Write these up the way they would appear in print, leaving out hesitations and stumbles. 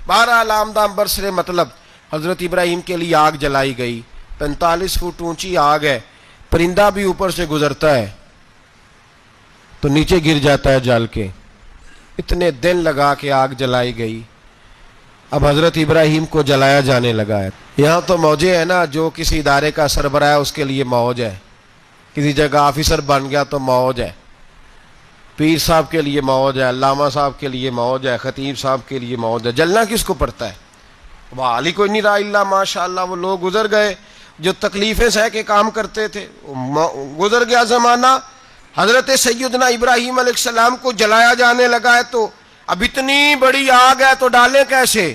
بہرحال آمدام برسر مطلب حضرت ابراہیم کے لیے آگ جلائی گئی. 45 فٹ اونچی آگ ہے, پرندہ بھی اوپر سے گزرتا ہے تو نیچے گر جاتا ہے جل کے. اتنے دن لگا کے آگ جلائی گئی. اب حضرت ابراہیم کو جلایا جانے لگا ہے. یہاں تو موجیں ہے نا, جو کسی ادارے کا سربراہ ہے اس کے لیے موج ہے, کسی جگہ آفیسر بن گیا تو موج ہے, پیر صاحب کے لیے موج ہے, علامہ صاحب کے لیے موج ہے, خطیب صاحب کے لیے موج ہے. جلنا کس کو پڑتا ہے؟ وہ علی کوئی نہیں رہا اللہ ماشاء اللہ. وہ لوگ گزر گئے جو تکلیفیں سہ کے کام کرتے تھے, گزر گیا زمانہ. حضرت سیدنا ابراہیم علیہ السلام کو جلایا جانے لگا ہے تو اب اتنی بڑی آگ ہے تو ڈالیں کیسے؟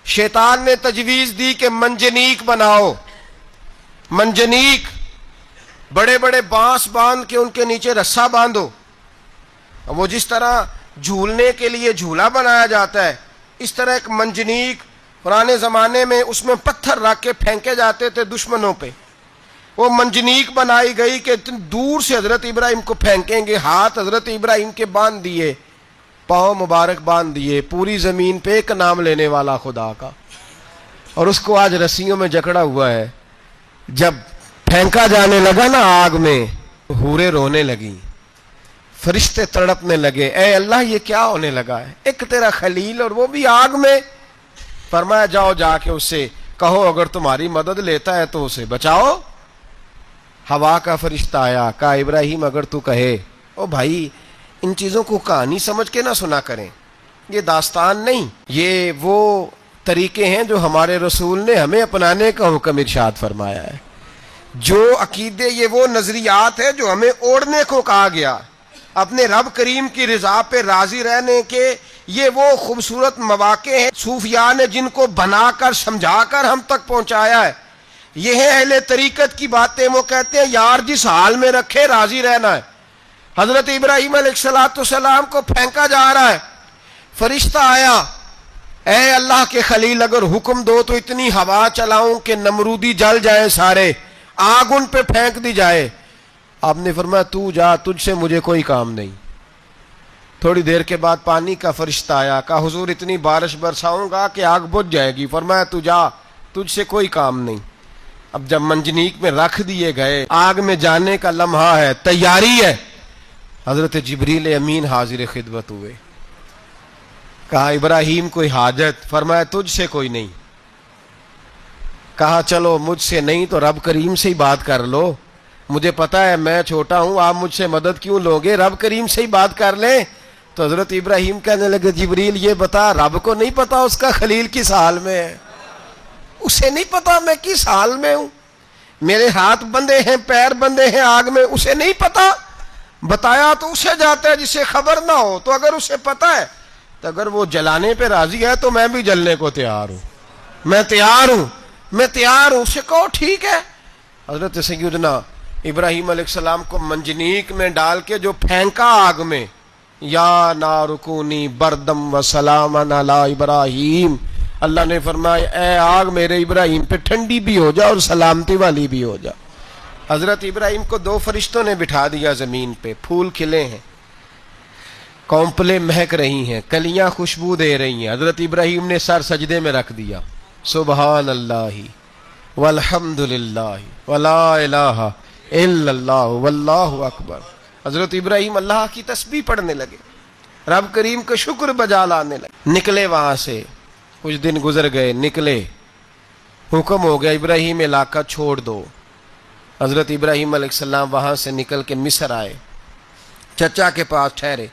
شیطان نے تجویز دی کہ منجنیق بناؤ. منجنیق, بڑے بڑے بانس باندھ کے ان کے نیچے رسا باندھو. وہ جس طرح جھولنے کے لیے جھولا بنایا جاتا ہے, اس طرح ایک منجنیق پرانے زمانے میں اس میں پتھر رکھ کے پھینکے جاتے تھے دشمنوں پہ. وہ منجنیق بنائی گئی کہ دور سے حضرت ابراہیم کو پھینکیں گے. ہاتھ حضرت ابراہیم کے باندھ دیے, پاؤں مبارک باندھ دیے. پوری زمین پہ ایک نام لینے والا خدا کا, اور اس کو آج رسیوں میں جکڑا ہوا ہے. جب پھینکا جانے لگا نا آگ میں, حوریں رونے لگیں, فرشتے تڑپنے لگے, اے اللہ یہ کیا ہونے لگا ہے؟ ایک تیرا خلیل اور وہ بھی آگ میں. فرمایا جاؤ جا کے اس سے کہو اگر تمہاری مدد لیتا ہے تو اسے بچاؤ. ہوا کا فرشتہ آیا, کہا ابراہیم اگر تو کہے. او بھائی ان چیزوں کو کہانی سمجھ کے نہ سنا کریں, یہ داستان نہیں, یہ وہ طریقے ہیں جو ہمارے رسول نے ہمیں اپنانے کا حکم ارشاد فرمایا ہے. جو عقیدے, یہ وہ نظریات ہے جو ہمیں اوڑھنے کو کہا گیا. اپنے رب کریم کی رضا پہ راضی رہنے کے یہ وہ خوبصورت مواقع ہیں صوفیاء نے جن کو بنا کر سمجھا کر ہم تک پہنچایا ہے. یہ ہے اہل طریقت کی باتیں. وہ کہتے ہیں یار جس حال میں رکھے راضی رہنا ہے. حضرت ابراہیم علیہ السلام کو پھینکا جا رہا ہے, فرشتہ آیا, اے اللہ کے خلیل اگر حکم دو تو اتنی ہوا چلاؤں کہ نمرودی جل جائیں سارے, آگ ان پہ پھینک دی جائے. آپ نے فرمایا تو جا, تجھ سے مجھے کوئی کام نہیں. تھوڑی دیر کے بعد پانی کا فرشتہ آیا, کہا حضور اتنی بارش برساؤں گا کہ آگ بجھ جائے گی. فرمایا تو جا, تجھ سے کوئی کام نہیں. اب جب منجنیق میں رکھ دیے گئے, آگ میں جانے کا لمحہ ہے, تیاری ہے, حضرت جبریل امین حاضر خدمت ہوئے. کہا ابراہیم کوئی حاجت؟ فرمایا تجھ سے کوئی نہیں. کہا چلو مجھ سے نہیں تو رب کریم سے ہی بات کر لو, مجھے پتا ہے میں چھوٹا ہوں, آپ مجھ سے مدد کیوں لو گے, رب کریم سے ہی بات کر لیں. تو حضرت ابراہیم کہنے لگے جبریل یہ بتا, رب کو نہیں پتا اس کا خلیل کس حال میں ہے؟ اسے نہیں پتا میں کس حال میں ہوں, میرے ہاتھ بندھے ہیں, پیر بندھے ہیں آگ میں, اسے نہیں پتا. بتایا تو اسے جاتا ہے جسے خبر نہ ہو. تو اگر اسے پتا ہے تو اگر وہ جلانے پہ راضی ہے تو میں بھی جلنے کو تیار ہوں, میں تیار ہوں, میں تیار ہوں. اسے کہو ٹھیک ہے. حضرت سیدنا ابراہیم علیہ السلام کو منجنیق میں ڈال کے جو پھینکا آگ میں, یا نارکونی بردم و سلامن علی ابراہیم, اللہ نے فرمایا اے آگ میرے ابراہیم پہ ٹھنڈی بھی ہو جا اور سلامتی والی بھی ہو جا. حضرت ابراہیم کو دو فرشتوں نے بٹھا دیا زمین پہ. پھول کھلے ہیں, کونپلیں مہک رہی ہیں, کلیاں خوشبو دے رہی ہیں. حضرت ابراہیم نے سر سجدے میں رکھ دیا, سبحان اللہ والحمد للہ ولا الہ الا اللہ واللہ اکبر. حضرت ابراہیم اللہ کی تسبیح پڑھنے لگے, رب کریم کا شکر بجا لانے لگے. نکلے وہاں سے, کچھ دن گزر گئے, نکلے, حکم ہو گیا ابراہیم علاقہ چھوڑ دو. حضرت ابراہیم علیہ السلام وہاں سے نکل کے مصر آئے, چچا کے پاس ٹھہرے.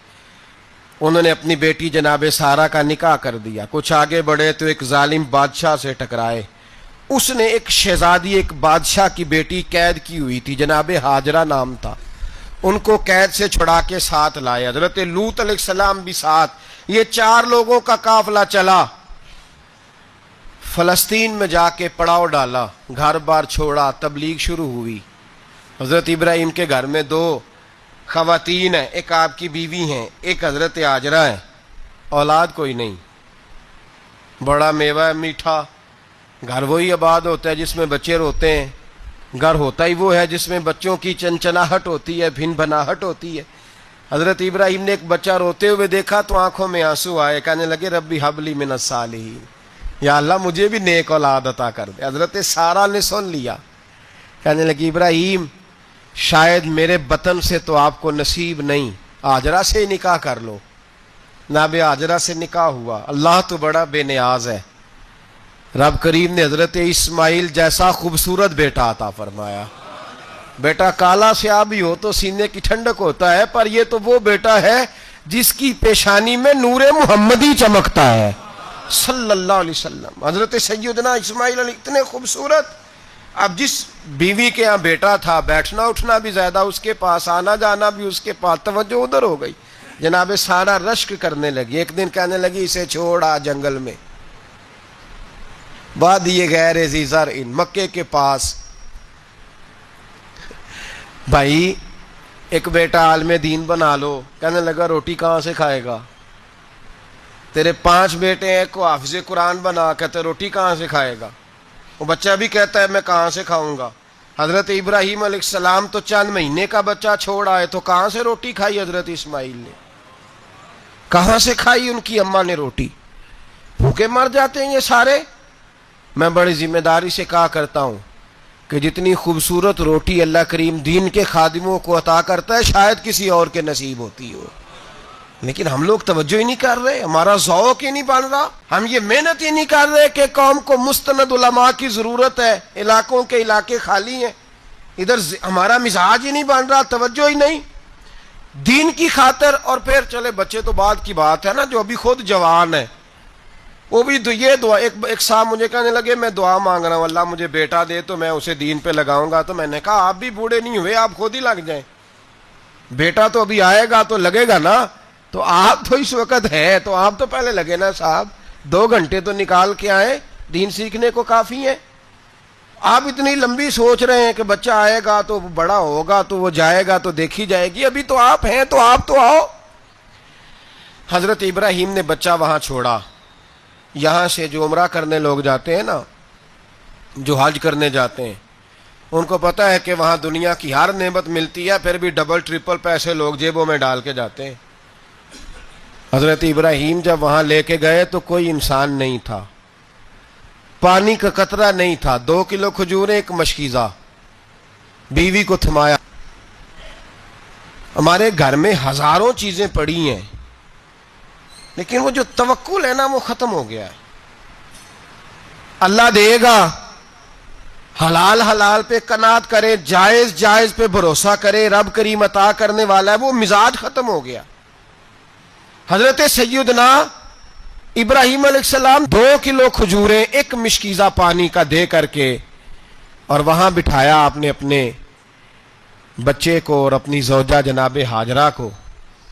انہوں نے اپنی بیٹی جناب سارہ کا نکاح کر دیا. کچھ آگے بڑھے تو ایک ظالم بادشاہ سے ٹکرائے. اس نے ایک شہزادی, ایک بادشاہ کی بیٹی قید کی ہوئی تھی, جناب ہاجرہ نام تھا. ان کو قید سے چھڑا کے ساتھ لائے. حضرت لوط علیہ السلام بھی ساتھ. یہ 4 لوگوں کا قافلہ چلا, فلسطین میں جا کے پڑاؤ ڈالا, گھر بار چھوڑا, تبلیغ شروع ہوئی. حضرت ابراہیم کے گھر میں 2 خواتین ہیں, ایک آپ کی بیوی ہیں, ایک حضرت ہاجرہ ہیں. اولاد کوئی نہیں, بڑا میوہ ہے میٹھا. گھر وہی آباد ہوتا ہے جس میں بچے روتے ہیں, گھر ہوتا ہی وہ ہے جس میں بچوں کی چنچناہٹ ہوتی ہے, بھن بھناہٹ ہوتی ہے. حضرت ابراہیم نے ایک بچہ روتے ہوئے دیکھا تو آنکھوں میں آنسو آئے, کہنے لگے ربی حب لی من الصالحین, یا اللہ مجھے بھی نیک اولاد عطا کر دے. حضرت سارہ نے سن لیا, کہنے لگی ابراہیم شاید میرے بطن سے تو آپ کو نصیب نہیں, ہاجرہ سے نکاح کر لو. جناب ہاجرہ سے نکاح ہوا. اللہ تو بڑا بے نیاز ہے, رب کریم نے حضرت اسماعیل جیسا خوبصورت بیٹا عطا فرمایا. بیٹا کالا سیاہ بھی ہو تو سینے کی ٹھنڈک ہوتا ہے, پر یہ تو وہ بیٹا ہے جس کی پیشانی میں نور محمدی چمکتا ہے صلی اللہ علیہ وسلم. حضرت سیدنا اسماعیل علیہ اتنے خوبصورت. اب جس بیوی کے ہاں بیٹا تھا, بیٹھنا اٹھنا بھی زیادہ اس کے پاس, آنا جانا بھی اس کے پاس, توجہ ادھر ہو گئی. جناب سارہ رشک کرنے لگی. ایک دن کہنے لگی اسے چھوڑ آ جنگل میں, وادی غیر ذی زرع مکے کے پاس. بھائی ایک بیٹا عالم دین بنا لو. کہنے لگا روٹی کہاں سے کھائے گا؟ تیرے 5 بیٹے ہیں, کو حافظ قرآن بنا, کہتے روٹی کہاں سے کھائے گا؟ وہ بچہ بھی کہتا ہے میں کہاں سے کھاؤں گا. حضرت ابراہیم علیہ السلام تو چند مہینے کا بچہ چھوڑ آئے, تو کہاں سے روٹی کھائی حضرت اسماعیل نے؟ کہاں سے کھائی ان کی اماں نے روٹی؟ بھوکے مر جاتے ہیں یہ سارے. میں بڑی ذمہ داری سے کہا کرتا ہوں کہ جتنی خوبصورت روٹی اللہ کریم دین کے خادموں کو عطا کرتا ہے شاید کسی اور کے نصیب ہوتی ہو, لیکن ہم لوگ توجہ ہی نہیں کر رہے, ہمارا ذوق ہی نہیں بن رہا, ہم یہ محنت ہی نہیں کر رہے کہ قوم کو مستند علماء کی ضرورت ہے, علاقوں کے علاقے خالی ہیں, ادھر ہمارا مزاج ہی نہیں بن رہا, توجہ ہی نہیں دین کی خاطر. اور پھر چلے بچے تو بعد کی بات ہے نا, جو ابھی خود جوان ہے وہ بھی یہ دعا. ایک صاحب مجھے کہنے لگے میں دعا مانگ رہا ہوں اللہ مجھے بیٹا دے تو میں اسے دین پہ لگاؤں گا. تو میں نے کہا آپ بھی بوڑھے نہیں ہوئے, آپ خود ہی لگ جائیں, بیٹا تو ابھی آئے گا تو لگے گا نا. تو آپ تو اس وقت ہے تو آپ تو پہلے لگے نا صاحب, 2 گھنٹے تو نکال کے آئے, دین سیکھنے کو کافی ہے. آپ اتنی لمبی سوچ رہے ہیں کہ بچہ آئے گا تو بڑا ہوگا تو وہ جائے گا تو دیکھی جائے گی, ابھی تو آپ ہیں تو آپ تو آؤ. حضرت ابراہیم نے بچہ وہاں چھوڑا. یہاں سے جو عمرہ کرنے لوگ جاتے ہیں نا, جو حج کرنے جاتے ہیں, ان کو پتا ہے کہ وہاں دنیا کی ہر نعمت ملتی ہے, پھر بھی ڈبل ٹرپل پیسے لوگ جیبوں میں ڈال کے جاتے ہیں. حضرت ابراہیم جب وہاں لے کے گئے تو کوئی انسان نہیں تھا, پانی کا قطرہ نہیں تھا, 2 کلو کھجوریں, ایک مشکیزہ. بیوی کو تھمایا. ہمارے گھر میں ہزاروں چیزیں پڑی ہیں, لیکن وہ جو توکل ہے نا وہ ختم ہو گیا ہے. اللہ دے گا, حلال حلال پہ قناعت کرے, جائز جائز پہ بھروسہ کرے, رب کریم عطا کرنے والا ہے, وہ مزاج ختم ہو گیا. حضرت سیدنا ابراہیم علیہ السلام 2 کلو کھجوریں, ایک مشکیزہ پانی کا دے کر کے, اور وہاں بٹھایا آپ نے اپنے بچے کو اور اپنی زوجہ جناب ہاجرہ کو,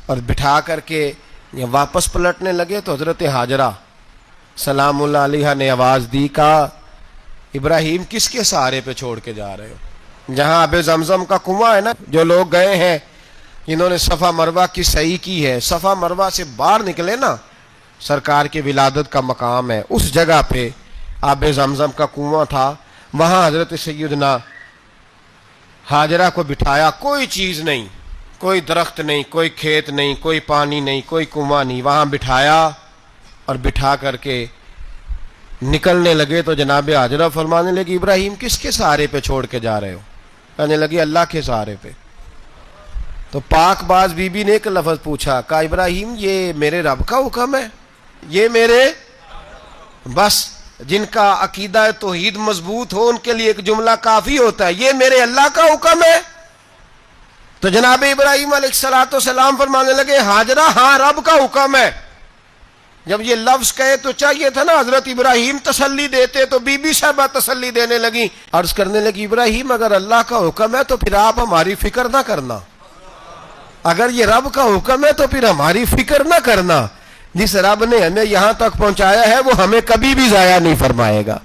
اور بٹھا کر کے واپس پلٹنے لگے تو حضرت ہاجرہ سلام اللہ علیہ نے آواز دی, کہا ابراہیم کس کے سہارے پہ چھوڑ کے جا رہے ہو؟ جہاں آب زمزم کا کنواں ہے نا, جو لوگ گئے ہیں جنہوں نے صفا مروہ کی صحیح کی ہے, صفا مروہ سے باہر نکلے نا, سرکار کی ولادت کا مقام ہے, اس جگہ پہ آب زمزم کا کنواں تھا. وہاں حضرت سیدنا ہاجرہ کو بٹھایا, کوئی چیز نہیں, کوئی درخت نہیں, کوئی کھیت نہیں, کوئی پانی نہیں, کوئی کنواں نہیں, وہاں بٹھایا اور بٹھا کر کے نکلنے لگے تو جناب ہاجرہ فرمانے لگی ابراہیم کس کے سہارے پہ چھوڑ کے جا رہے ہو؟ کہنے لگی اللہ کے سہارے پہ. تو پاک باز بی بی نے ایک لفظ پوچھا, کہا ابراہیم یہ میرے رب کا حکم ہے, یہ میرے, بس جن کا عقیدہ توحید مضبوط ہو ان کے لیے ایک جملہ کافی ہوتا ہے, یہ میرے اللہ کا حکم ہے. تو جناب ابراہیم علیہ السلام فرمانے لگے ہاجرہ ہاں رب کا حکم ہے. جب یہ لفظ کہے تو چاہیے تھا نا حضرت ابراہیم تسلی دیتے, تو بی بی صاحبہ تسلی دینے لگی, عرض کرنے لگی ابراہیم اگر اللہ کا حکم ہے تو پھر آپ ہماری فکر نہ کرنا, اگر یہ رب کا حکم ہے تو پھر ہماری فکر نہ کرنا, جس رب نے ہمیں یہاں تک پہنچایا ہے وہ ہمیں کبھی بھی ضائع نہیں فرمائے گا,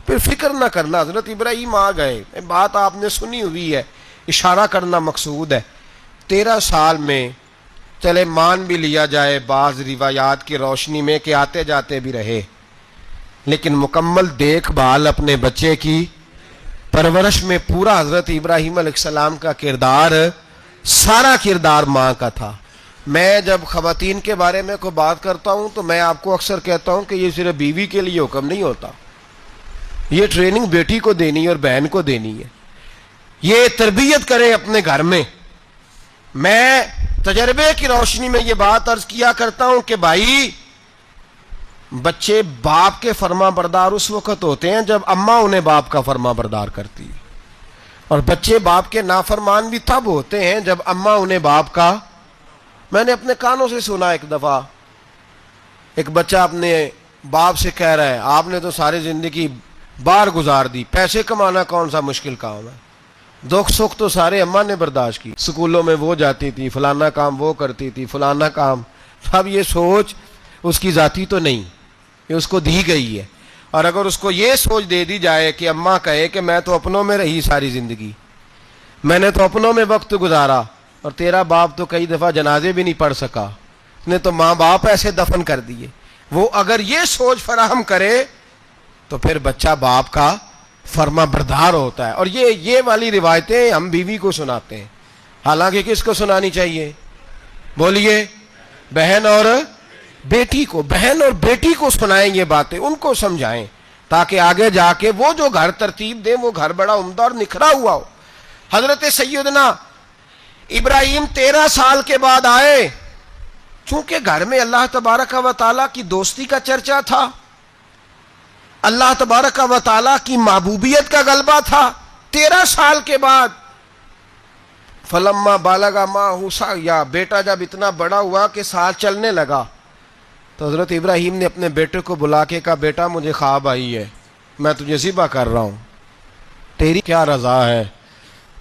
پھر فکر نہ کرنا. حضرت ابراہیم آ گئے. بات آپ نے سنی ہوئی ہے, اشارہ کرنا مقصود ہے. 13 سال میں چلے مان بھی لیا جائے بعض روایات کی روشنی میں کہ آتے جاتے بھی رہے, لیکن مکمل دیکھ بھال اپنے بچے کی پرورش میں پورا حضرت ابراہیم علیہ السلام کا کردار, سارا کردار ماں کا تھا. میں جب خواتین کے بارے میں کوئی بات کرتا ہوں تو میں آپ کو اکثر کہتا ہوں کہ یہ صرف بیوی کے لیے حکم نہیں ہوتا، یہ ٹریننگ بیٹی کو دینی ہے اور بہن کو دینی ہے، یہ تربیت کریں اپنے گھر میں۔ میں تجربے کی روشنی میں یہ بات عرض کیا کرتا ہوں کہ بھائی بچے باپ کے فرما بردار اس وقت ہوتے ہیں جب اماں انہیں باپ کا فرما بردار کرتی ہے، اور بچے باپ کے نافرمان بھی تب ہوتے ہیں جب اماں انہیں باپ کا۔ میں نے اپنے کانوں سے سنا ایک دفعہ ایک بچہ اپنے باپ سے کہہ رہا ہے آپ نے تو ساری زندگی باہر گزار دی، پیسے کمانا کون سا مشکل کام ہے، دکھ سکھ تو سارے اماں نے برداشت کی، سکولوں میں وہ جاتی تھی، فلانا کام وہ کرتی تھی، فلانا کام۔ اب یہ سوچ اس کی ذاتی تو نہیں، یہ اس کو دی گئی ہے، اور اگر اس کو یہ سوچ دے دی جائے کہ اماں کہے کہ میں تو اپنوں میں رہی ساری زندگی، میں نے تو اپنوں میں وقت گزارا، اور تیرا باپ تو کئی دفعہ جنازے بھی نہیں پڑھ سکا، اس نے تو ماں باپ ایسے دفن کر دیے، وہ اگر یہ سوچ فراہم کرے تو پھر بچہ باپ کا فرما بردار ہوتا ہے۔ اور یہ والی روایتیں ہم بیوی کو سناتے ہیں، حالانکہ کس کو سنانی چاہیے؟ بولیے، بہن اور بیٹی کو۔ بہن اور بیٹی کو سنائیں یہ باتیں، ان کو سمجھائیں، تاکہ آگے جا کے وہ جو گھر ترتیب دیں وہ گھر بڑا عمدہ اور نکھرا ہوا ہو۔ حضرت سیدنا ابراہیم 13 سال کے بعد آئے، چونکہ گھر میں اللہ تبارک و تعالیٰ کی دوستی کا چرچا تھا، اللہ تبارک و تعالیٰ کی محبوبیت کا غلبہ تھا۔ 13 سال کے بعد فلما بالغ معہ سعیا، بیٹا جب اتنا بڑا ہوا کہ ساتھ چلنے لگا، تو حضرت ابراہیم نے اپنے بیٹے کو بلا کے کہا بیٹا مجھے خواب آئی ہے، میں تجھے ذبح کر رہا ہوں، تیری کیا رضا ہے؟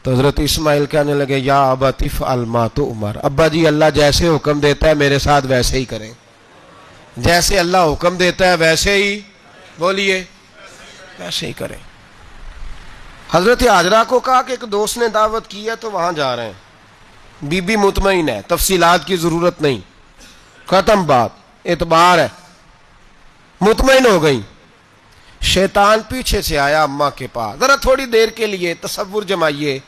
تو حضرت اسماعیل کہنے لگے یا ابت افعل ما تؤمر، ابا جی اللہ جیسے حکم دیتا ہے میرے ساتھ ویسے ہی کریں، جیسے اللہ حکم دیتا ہے ویسے ہی، بولیے، ویسے ہی کریں۔ حضرت ہاجرہ کو کہا کہ ایک دوست نے دعوت کی ہے تو وہاں جا رہے ہیں، بی بی مطمئن ہے، تفصیلات کی ضرورت نہیں، ختم بات، اعتبار ہے، مطمئن ہو گئی۔ شیطان پیچھے سے آیا اماں کے پاس، ذرا تھوڑی دیر کے لیے تصور جمائیے،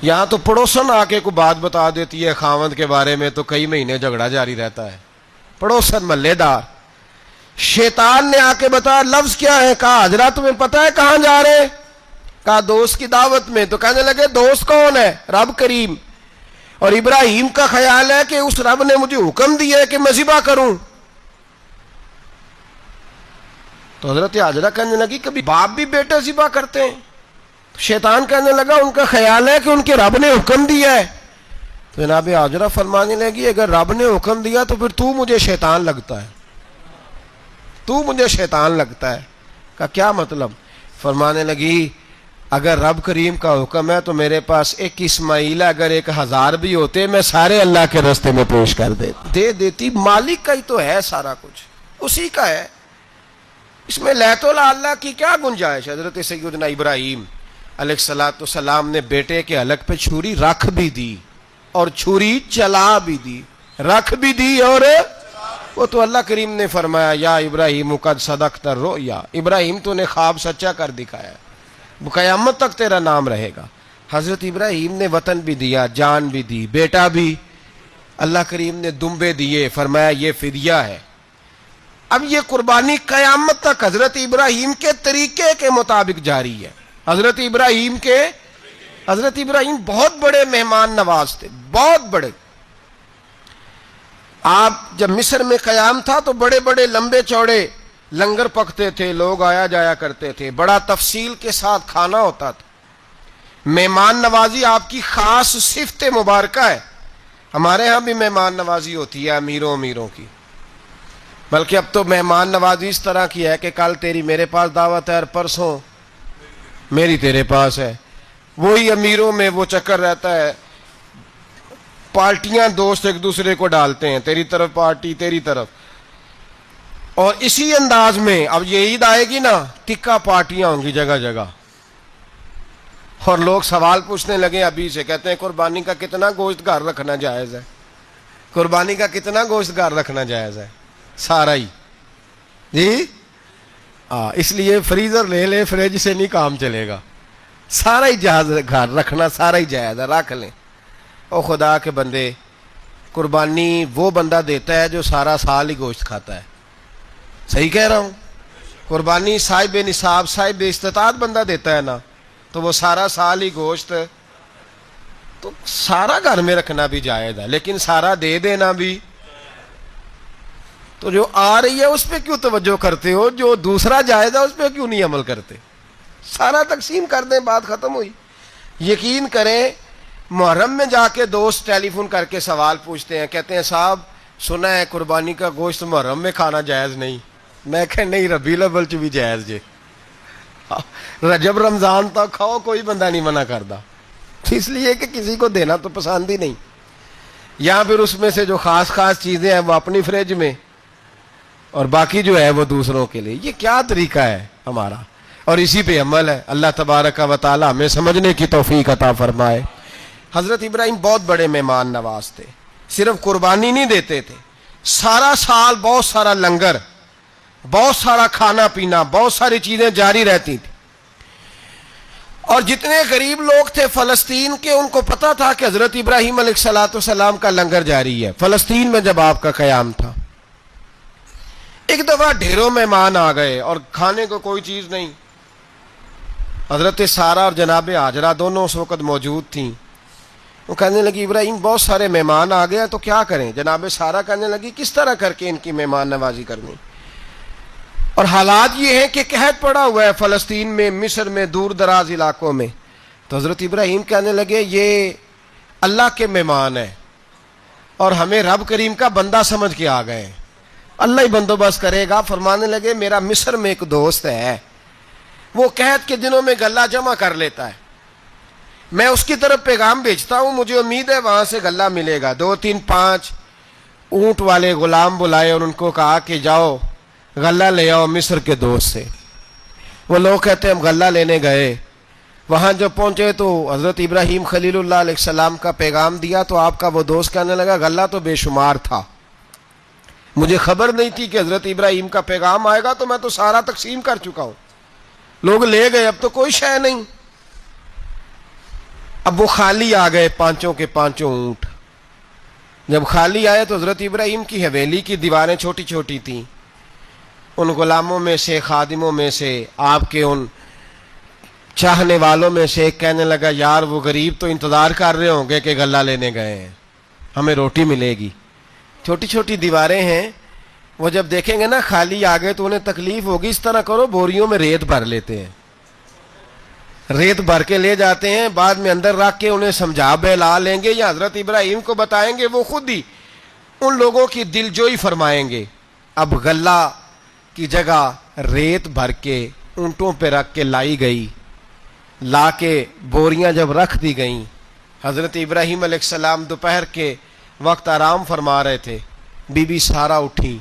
یہاں تو پڑوسن آ کے کوئی بات بتا دیتی ہے خاوند کے بارے میں تو کئی مہینے جھگڑا جاری رہتا ہے، پڑوسن محلے دار۔ شیطان نے آ کے بتایا لفظ کیا ہے؟ کہا حضرت تمہیں پتہ ہے کہاں جا رہے؟ کہا دوست کی دعوت میں۔ تو کہنے لگے دوست کون ہے؟ رب کریم، اور ابراہیم کا خیال ہے کہ اس رب نے مجھے حکم دیا ہے کہ میں ذبح کروں۔ تو حضرت ہاجرہ کہنے لگی کبھی باپ بھی بیٹے ذبح کرتے ہیں؟ شیطان کہنے لگا ان کا خیال ہے کہ ان کے رب نے حکم دیا ہے۔ تو جناب ہاجرہ فرمانے لگی اگر رب نے حکم دیا تو پھر تو مجھے شیطان لگتا ہے، تو مجھے شیطان لگتا ہے۔ کا کیا مطلب؟ فرمانے لگی اگر رب کریم کا حکم ہے تو میرے پاس ایک اسماعیل ہے، اگر 1000 بھی ہوتے میں سارے اللہ کے راستے میں پیش کر دے دیتی، مالک کا ہی تو ہے سارا کچھ، اسی کا ہے، اس میں لیت اللہ کی کیا گنجائش؟ حضرت سیدنا ابراہیم علیہ السلام نے بیٹے کے حلق پہ چھری رکھ بھی دی اور چھری چلا بھی دی، رکھ بھی دی اور وہ تو اللہ کریم نے فرمایا یا ابراہیم قد صدقت الرؤیا، ابراہیم تو نے خواب سچا کر دکھایا، قیامت تک تیرا نام رہے گا۔ حضرت ابراہیم نے وطن بھی دیا، جان بھی دی، بیٹا بھی، اللہ کریم نے دمبے دیے، فرمایا یہ فدیہ ہے۔ اب یہ قربانی قیامت تک حضرت ابراہیم کے طریقے کے مطابق جاری ہے۔ حضرت ابراہیم بہت بڑے مہمان نواز تھے، بہت بڑے۔ آپ جب مصر میں قیام تھا تو بڑے بڑے لمبے چوڑے لنگر پکتے تھے، لوگ آیا جایا کرتے تھے، بڑا تفصیل کے ساتھ کھانا ہوتا تھا۔ مہمان نوازی آپ کی خاص صفت مبارکہ ہے۔ ہمارے ہاں بھی مہمان نوازی ہوتی ہے امیروں کی، بلکہ اب تو مہمان نوازی اس طرح کی ہے کہ کل تیری میرے پاس دعوت ہے اور پرسوں میری تیرے پاس ہے، وہی امیروں میں وہ چکر رہتا ہے، پارٹیاں دوست ایک دوسرے کو ڈالتے ہیں، تیری طرف پارٹی تیری طرف، اور اسی انداز میں اب یہ عید آئے گی نا ٹکا پارٹیاں ہوں گی جگہ جگہ، اور لوگ سوال پوچھنے لگے ابھی سے، کہتے ہیں قربانی کا کتنا گوشت گھر رکھنا جائز ہے؟ قربانی کا کتنا گوشت گھر رکھنا جائز ہے؟ سارا ہی جی، اس لیے فریزر لے لے، فریج سے نہیں کام چلے گا، سارا ہی جہاز گھر رکھنا سارا ہی جائز ہے، رکھ لیں۔ او خدا کے بندے، قربانی وہ بندہ دیتا ہے جو سارا سال ہی گوشت کھاتا ہے. صحیح کہہ رہا ہوں؟ قربانی صاحب نصاب، صاحب استطاعت بندہ دیتا ہے نا، تو وہ سارا سال ہی گوشت، تو سارا گھر میں رکھنا بھی جائز ہے، لیکن سارا دے دینا بھی. تو جو آ رہی ہے اس پہ کیوں توجہ کرتے ہو؟ جو دوسرا جائز ہے اس پہ کیوں نہیں عمل کرتے؟ سارا تقسیم کر دیں، بات ختم ہوئی. یقین کریں، محرم میں جا کے دوست ٹیلی فون کر کے سوال پوچھتے ہیں، کہتے ہیں صاحب سنا ہے قربانی کا گوشت محرم میں کھانا جائز نہیں. میں کہ نہیں، ربیع الاول چ بھی جائز جے، رجب رمضان تک کھاؤ، کوئی بندہ نہیں منع کرتا. اس لیے کہ کسی کو دینا تو پسند ہی نہیں، یا پھر اس میں سے جو خاص خاص چیزیں ہیں وہ اپنی فریج میں، اور باقی جو ہے وہ دوسروں کے لیے. یہ کیا طریقہ ہے ہمارا؟ اور اسی پہ عمل ہے. اللہ تبارک و تعالی ہمیں سمجھنے کی توفیق عطا فرمائے. حضرت ابراہیم بہت بڑے مہمان نواز تھے. صرف قربانی نہیں دیتے تھے، سارا سال بہت سارا لنگر، بہت سارا کھانا پینا، بہت ساری چیزیں جاری رہتی تھی. اور جتنے غریب لوگ تھے فلسطین کے، ان کو پتا تھا کہ حضرت ابراہیم علیہ الصلوۃ والسلام کا لنگر جاری ہے. فلسطین میں جب آپ کا قیام تھا، ایک دفعہ ڈھیروں مہمان آ گئے اور کھانے کو کوئی چیز نہیں. حضرت سارہ اور جناب ہاجرہ دونوں اس وقت موجود تھیں. وہ کہنے لگی ابراہیم بہت سارے مہمان آ گئے ہیں تو کیا کریں؟ جناب سارہ کہنے لگی کس طرح کر کے ان کی مہمان نوازی کرنی؟ اور حالات یہ ہیں کہ قحط پڑا ہوا ہے فلسطین میں، مصر میں، دور دراز علاقوں میں. تو حضرت ابراہیم کہنے لگے یہ اللہ کے مہمان ہیں اور ہمیں رب کریم کا بندہ سمجھ کے آ گئے ہیں، اللہ ہی بندوبست کرے گا. فرمانے لگے میرا مصر میں ایک دوست ہے، وہ قحط کے دنوں میں غلہ جمع کر لیتا ہے، میں اس کی طرف پیغام بھیجتا ہوں، مجھے امید ہے وہاں سے غلہ ملے گا. 2 3 5 اونٹ والے غلام بلائے اور ان کو کہا کہ جاؤ غلہ لے آؤ مصر کے دوست سے. وہ لوگ کہتے ہیں ہم غلہ لینے گئے، وہاں جب پہنچے تو حضرت ابراہیم خلیل اللہ علیہ السلام کا پیغام دیا تو آپ کا وہ دوست کہنے لگا غلہ تو بے شمار تھا، مجھے خبر نہیں تھی کہ حضرت ابراہیم کا پیغام آئے گا، تو میں تو سارا تقسیم کر چکا ہوں. لوگ لے گئے، اب تو کوئی شے نہیں. اب وہ خالی آ گئے، 5 کے 5 اونٹ. جب خالی آئے تو حضرت ابراہیم کی حویلی کی دیواریں چھوٹی چھوٹی تھیں. ان غلاموں میں سے، خادموں میں سے، آپ کے ان چاہنے والوں میں سے ایک کہنے لگا یار وہ غریب تو انتظار کر رہے ہوں گے کہ غلہ لینے گئے ہیں، ہمیں روٹی ملے گی. چھوٹی چھوٹی دیواریں ہیں، وہ جب دیکھیں گے نا خالی آ گئے تو انہیں تکلیف ہوگی. اس طرح کرو بوریوں میں ریت بھر لیتے ہیں، ریت بھر کے لے جاتے ہیں، بعد میں اندر رکھ کے انہیں سمجھا بہلا لیں گے یا حضرت ابراہیم کو بتائیں گے، وہ خود ہی ان لوگوں کی دل جوئی فرمائیں گے. اب غلہ کی جگہ ریت بھر کے اونٹوں پہ رکھ کے لائی گئی. لا کے بوریاں جب رکھ دی گئیں، حضرت ابراہیم علیہ السلام دوپہر کے وقت آرام فرما رہے تھے. بی بی سارہ اٹھی،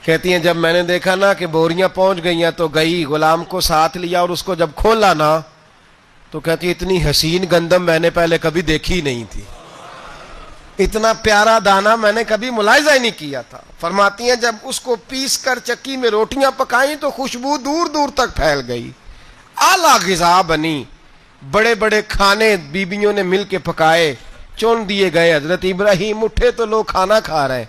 کہتی ہیں جب میں نے دیکھا نا کہ بوریاں پہنچ گئی ہیں تو گئی، غلام کو ساتھ لیا اور اس کو جب کھولا نا تو کہتی اتنی حسین گندم میں نے پہلے کبھی دیکھی نہیں تھی، اتنا پیارا دانہ میں نے کبھی ملاحظہ ہی نہیں کیا تھا. فرماتی ہیں جب اس کو پیس کر چکی میں روٹیاں پکائیں تو خوشبو دور دور تک پھیل گئی، اعلیٰ غذا بنی، بڑے بڑے کھانے بیبیوں نے مل کے پکائے، چون دیے گئے. حضرت ابراہیم اٹھے تو لوگ کھانا کھا رہے،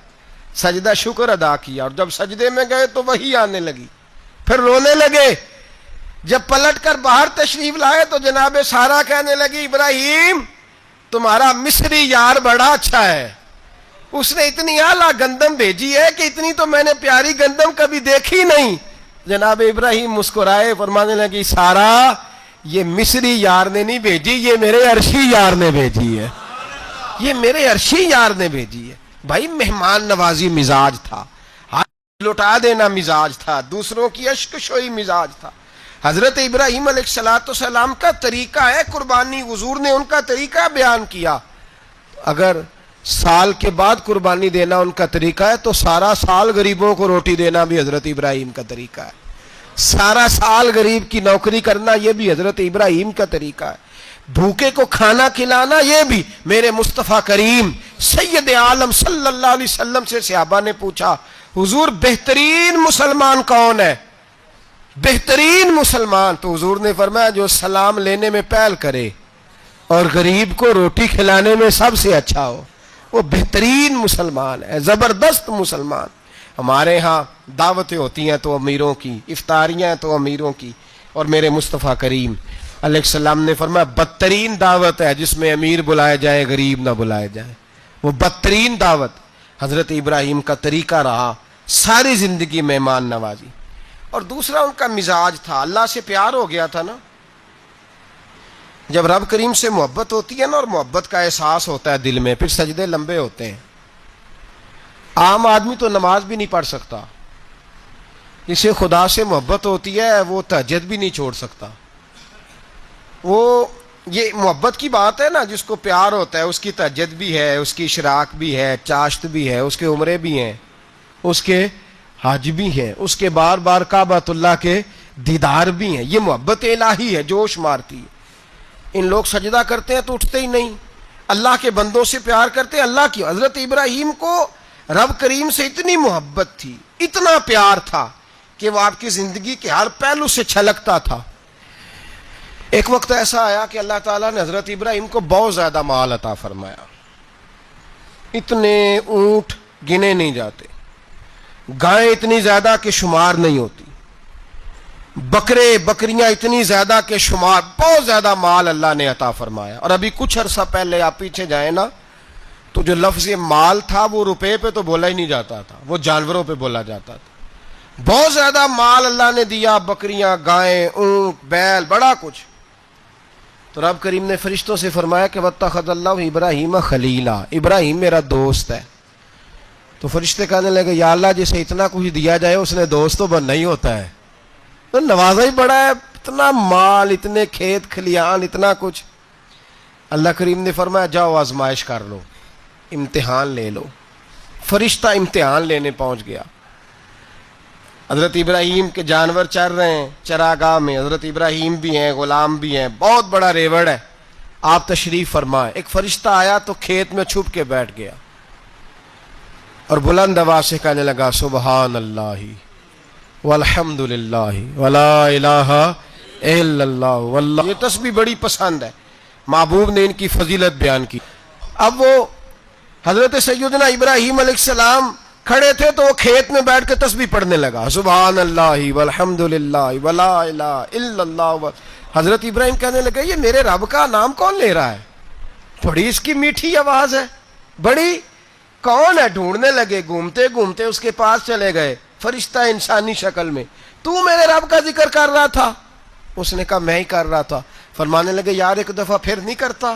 سجدہ شکر ادا کیا، اور جب سجدے میں گئے تو وہی آنے لگی، پھر رونے لگے. جب پلٹ کر باہر تشریف لائے تو جناب سارہ کہنے لگی ابراہیم تمہارا مصری یار بڑا اچھا ہے، اس نے اتنی اعلیٰ گندم بھیجی ہے کہ اتنی تو میں نے پیاری گندم کبھی دیکھی نہیں. جناب ابراہیم مسکرائے، فرمانے لگی سارہ یہ مصری یار نے نہیں بھیجی، یہ میرے عرشی یار نے بھیجی ہے، یہ میرے عرشی یار نے بھیجی ہے. بھائی مہمان نوازی مزاج تھا، ہاتھ لٹا دینا مزاج تھا، دوسروں کی اشک شوئی مزاج تھا. حضرت ابراہیم علیہ السلام کا طریقہ ہے قربانی، حضور نے ان کا طریقہ بیان کیا. اگر سال کے بعد قربانی دینا ان کا طریقہ ہے تو سارا سال غریبوں کو روٹی دینا بھی حضرت ابراہیم کا طریقہ ہے. سارا سال غریب کی نوکری کرنا یہ بھی حضرت ابراہیم کا طریقہ ہے. بھوکے کو کھانا کھلانا یہ بھی. میرے مصطفیٰ کریم سید عالم صلی اللہ علیہ وسلم سے صحابہ نے پوچھا حضور بہترین مسلمان کون ہے؟ بہترین مسلمان؟ تو حضور نے فرمایا جو سلام لینے میں پہل کرے اور غریب کو روٹی کھلانے میں سب سے اچھا ہو، وہ بہترین مسلمان ہے، زبردست مسلمان۔ ہمارے ہاں دعوتیں ہوتی ہیں تو امیروں کی، افطاریاں تو امیروں کی، اور میرے مصطفیٰ کریم علیہ السلام نے فرمایا بدترین دعوت ہے جس میں امیر بلائے جائے غریب نہ بلائے جائے، وہ بدترین دعوت۔ حضرت ابراہیم کا طریقہ رہا ساری زندگی مہمان نوازی، اور دوسرا ان کا مزاج تھا، اللہ سے پیار ہو گیا تھا نا۔ جب رب کریم سے محبت ہوتی ہے نا، اور محبت کا احساس ہوتا ہے دل میں، پھر سجدے لمبے ہوتے ہیں۔ عام آدمی تو نماز بھی نہیں پڑھ سکتا، جسے خدا سے محبت ہوتی ہے وہ تہجد بھی نہیں چھوڑ سکتا۔ وہ یہ محبت کی بات ہے نا، جس کو پیار ہوتا ہے اس کی تہجد بھی ہے، اس کی اشراق بھی ہے، چاشت بھی ہے، اس کے عمرے بھی ہیں، اس کے حج بھی ہیں، اس کے بار بار کعبۃ اللہ کے دیدار بھی ہیں۔ یہ محبت الہی ہے، جوش مارتی ہے۔ ان لوگ سجدہ کرتے ہیں تو اٹھتے ہی نہیں، اللہ کے بندوں سے پیار کرتے ہیں اللہ کی۔ حضرت ابراہیم کو رب کریم سے اتنی محبت تھی، اتنا پیار تھا کہ وہ آپ کی زندگی کے ہر پہلو سے چھلکتا تھا۔ ایک وقت ایسا آیا کہ اللہ تعالیٰ نے حضرت ابراہیم کو بہت زیادہ مال عطا فرمایا، اتنے اونٹ گنے نہیں جاتے، گائیں اتنی زیادہ کہ شمار نہیں ہوتی، بکرے بکریاں اتنی زیادہ کہ شمار، بہت زیادہ مال اللہ نے عطا فرمایا۔ اور ابھی کچھ عرصہ پہلے آپ پیچھے جائیں نا تو جو لفظ مال تھا وہ روپے پہ تو بولا ہی نہیں جاتا تھا، وہ جانوروں پہ بولا جاتا تھا۔ بہت زیادہ مال اللہ نے دیا، بکریاں، گائیں، اونٹ، بیل، بڑا کچھ۔ تو رب کریم نے فرشتوں سے فرمایا کہ وَاتَّخَذَ اللَّهُ ابراہیم خلیلا، ابراہیم میرا دوست ہے۔ تو فرشتے کہنے لگے یا اللہ جسے اتنا کچھ دیا جائے اس نے دوست تو بننا ہی ہوتا ہے، تو نوازا ہی بڑا ہے، اتنا مال، اتنے کھیت کھلیان، اتنا کچھ۔ اللہ کریم نے فرمایا جاؤ آزمائش کر لو، امتحان لے لو۔ فرشتہ امتحان لینے پہنچ گیا۔ حضرت ابراہیم کے جانور چر رہے ہیں چراگاہ میں، حضرت ابراہیم بھی ہیں، غلام بھی ہیں، بہت بڑا ریوڑ ہے۔ آپ تشریف فرمائے، ایک فرشتہ آیا تو کھیت میں چھپ کے بیٹھ گیا اور بلند آواز سے کہنے لگا سبحان اللہ والحمد للہ ولا الہ الا اللہ واللہ۔ یہ تسبیح بڑی پسند ہے، محبوب نے ان کی فضیلت بیان کی۔ اب وہ حضرت سیدنا ابراہیم علیہ السلام کھڑے تھے تو وہ کھیت میں بیٹھ کے تسبیح پڑھنے لگا، سبحان اللہ والحمد للہ ولا الہ الا اللہ۔ حضرت ابراہیم کہنے لگے یہ میرے رب کا نام کون لے رہا ہے، بڑی اس کی میٹھی آواز ہے، بڑی کون ہے؟ ڈھونڈنے لگے، گھومتے گھومتے اس کے پاس چلے گئے، فرشتہ انسانی شکل میں، تو میرے رب کا ذکر کر رہا تھا؟ اس نے کہا میں ہی کر رہا تھا۔ فرمانے لگے یار ایک دفعہ پھر نہیں کرتا؟